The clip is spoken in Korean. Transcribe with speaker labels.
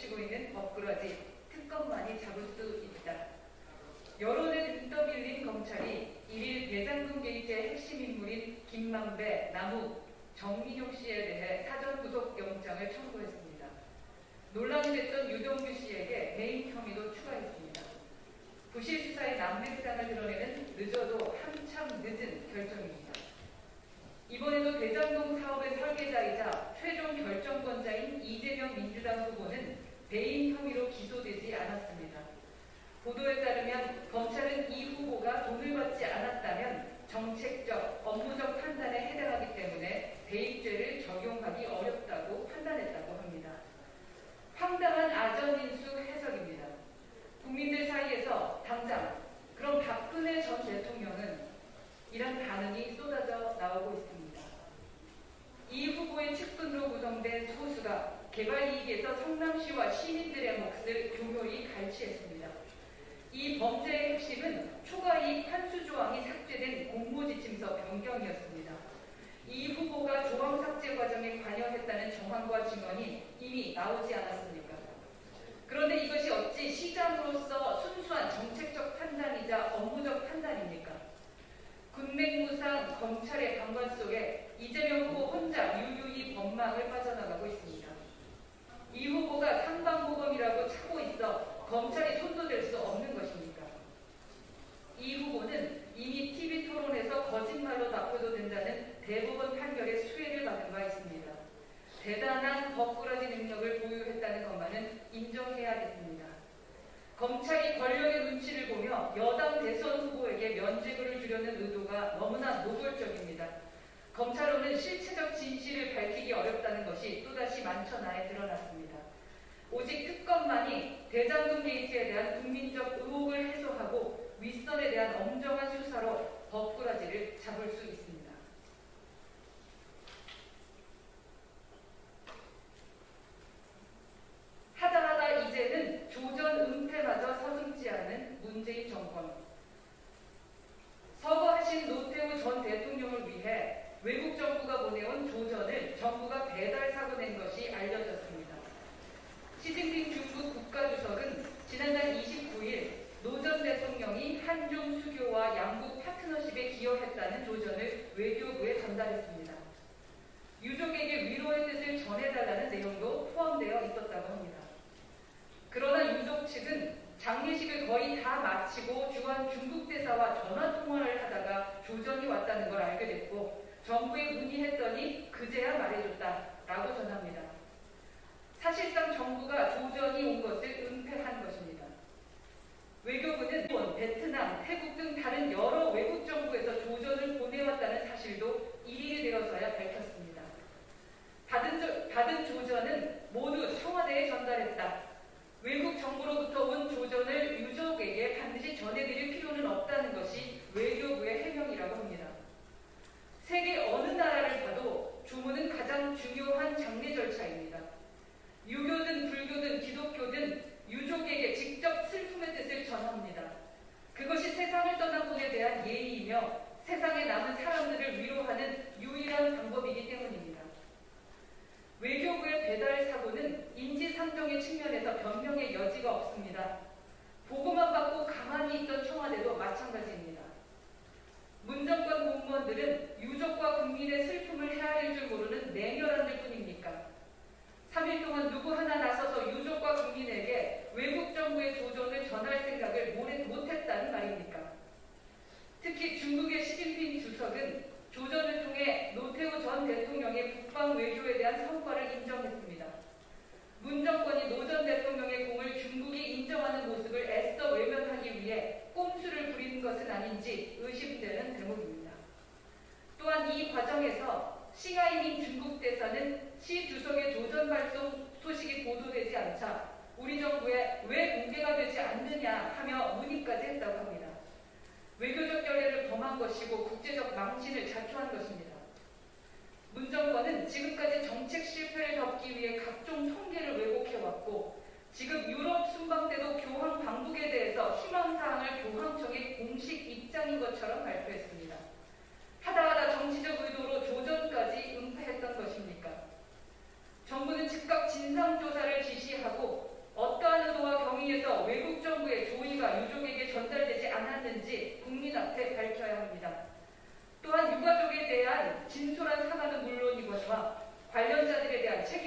Speaker 1: 펼치고 있는 법꾸라지 특검만이 잡을 수 있다. 여론에 등 떠밀린 검찰이 1일 대장동 게이트의 핵심 인물인 김만배, 남욱, 정민용 씨에 대해 사전 구속 영장을 청구했습니다. 논란이 됐던 유동규 씨에게 배임 혐의도 추가했습니다. 부실 수사의 난맥상을 드러내는 늦어도 한참 늦은 결정입니다. 이번에도 대장동 사업의 설계자이자 최종 결정권자인 이재명 민주당 후보는 배임 혐의로 기소되지 않았습니다. 보도에 따르면 검찰은 이 후보가 돈을 받지 않았다면 정책적, 업무적 판단에 해당하기 때문에 배임죄를 적용하기 어렵다고 판단했다고 합니다. 황당한 아전인수 해석입니다. 국민들 사이에서 당장 그럼 박근혜 전 대통령은 이런 반응이 쏟아져 나오고 있습니다. 이 후보의 측근으로 구성된 소수가 개발이익에서 성남시와 시민들의 몫을 교묘히 갈취했습니다. 이 범죄의 핵심은 초과이익 환수 조항이 삭제된 공모지침서 변경이었습니다. 이 후보가 조항 삭제 과정에 관여했다는 정황과 증언이 이미 나오지 않았습니까? 그런데 이것이 어찌 시장으로서 순수한 정책적 판단이자 업무적 판단입니까? 군맹무상 검찰의 방관 속에 이재명 후보 혼자 유유히 법망을 빠져나가고 있습니다. 이 후보가 상방보검이라고 차고 있어 검찰이 손도 댈 수 없는 것입니까? 이 후보는 이미 TV토론에서 거짓말로 납부도 된다는 대법원 판결의 수혜를 받은 바 있습니다. 대단한 법꾸라지 능력을 보유했다는 것만은 인정해야겠습니다. 검찰이 권력의 눈치를 보며 여당 대선 후보에게 면죄부를 주려는 의도가 너무나 노골적입니다. 검찰로는 실체적 진실을 밝히기 어렵다는 것이 또다시 만천하에 드러났습니다. 오직 특검만이 대장동 게이트에 대한 국민적 의혹을 해소하고 윗선에 대한 엄정한 수사로 법꾸라지를 잡을 수 있습니다. 하다하다 이제는 조전 은폐마저 서슴지 않은 문재인 정권. 서거하신 노태우 전 대통령을 위해 외국 정부가 보내온 조전을 정부가 배달 사고 낸 것이 알려졌습니다. 시진핑 중국 국가주석은 지난달 29일 노 전 대통령이 한중 수교와 양국 파트너십에 기여했다는 조전을 외교부에 전달했습니다. 유족에게 위로의 뜻을 전해달라는 내용도 포함되어 있었다고 합니다. 그러나 유족 측은 장례식을 거의 다 마치고 주한 중국 대사와 전화통화를 하다가 조전이 왔다는 걸 알게 됐고 정부에 문의했더니 그제야 말해줬다라고 전합니다. 사실상 정부가 조전이 온 것을 은폐한 것입니다. 외교부는 일본, 베트남, 태국 등 다른 여러 외국 정부에서 조전을 보내왔다는 사실도 일일이 되어서야 밝혔습니다. 받은 조전은 모두 청와대에 전달했다. 외국 정부로부터 온 조전을 유족에게 반드시 전해드릴 필요는 없다는 것이 외교부의 해명이라고 합니다. 세계 어느 나라를 봐도 조문은 가장 중요한 장례 절차입니다. 유교든 불교든 기독교든 유족에게 직접 슬픔의 뜻을 전합니다. 그것이 세상을 떠난 분에 대한 예의이며 세상에 남은 사람들을 위로하는 유일한 방법이기 때문입니다. 외교부의 배달 사고는 인지상정의 측면에서 변명의 여지가 없습니다. 보고만 받고 가만히 있던 청와대도 마찬가지입니다. 문정권 공무원들은 유족과 국민의 슬픔을 헤아릴 줄 모르는 냉혈한들 뿐입니까? 3일 동안 누구 하나 나서서 유족과 국민에게 외국 정부의 조전을 전할 생각을 못했다는 말입니까? 특히 중국의 시진핑 주석은 조전을 통해 노태우 전 대통령의 국방 외교에 대한 성과를 인정했습니다. 문 정권이 노 전 대통령의 공을 중국이 인정하는 모습을 애써 외면하기 위해 꼼수를 부리는 것은 아닌지 의심되는 대목입니다. 또한 이 과정에서 싱하이밍 중국 대사는 시 주석의 조전 발송 소식이 보도되지 않자 우리 정부에 왜 공개가 되지 않느냐 하며 문의까지 했다고 합니다. 외교적 결례를 범한 것이고 국제적 망신을 자초한 것입니다. 문 정권은 지금까지 정책 실패를 덮기 위해 각종 통계를 왜곡해왔고 지금 유럽 순방 때도 교황 방북에 대해서 희망사항을 교황청의 공식 입장인 것처럼 발표했습니다. 하다하다 정치적 의도로 조전까지 은폐했던 것입니까? 정부는 즉각 진상조사를 지시하고 정의에서 외국 정부의 조의가 유족에게 전달되지 않았는지 국민 앞에 밝혀야 합니다. 또한 유가족에 대한 진솔한 사과는 물론이거니와 관련자들에 대한 책임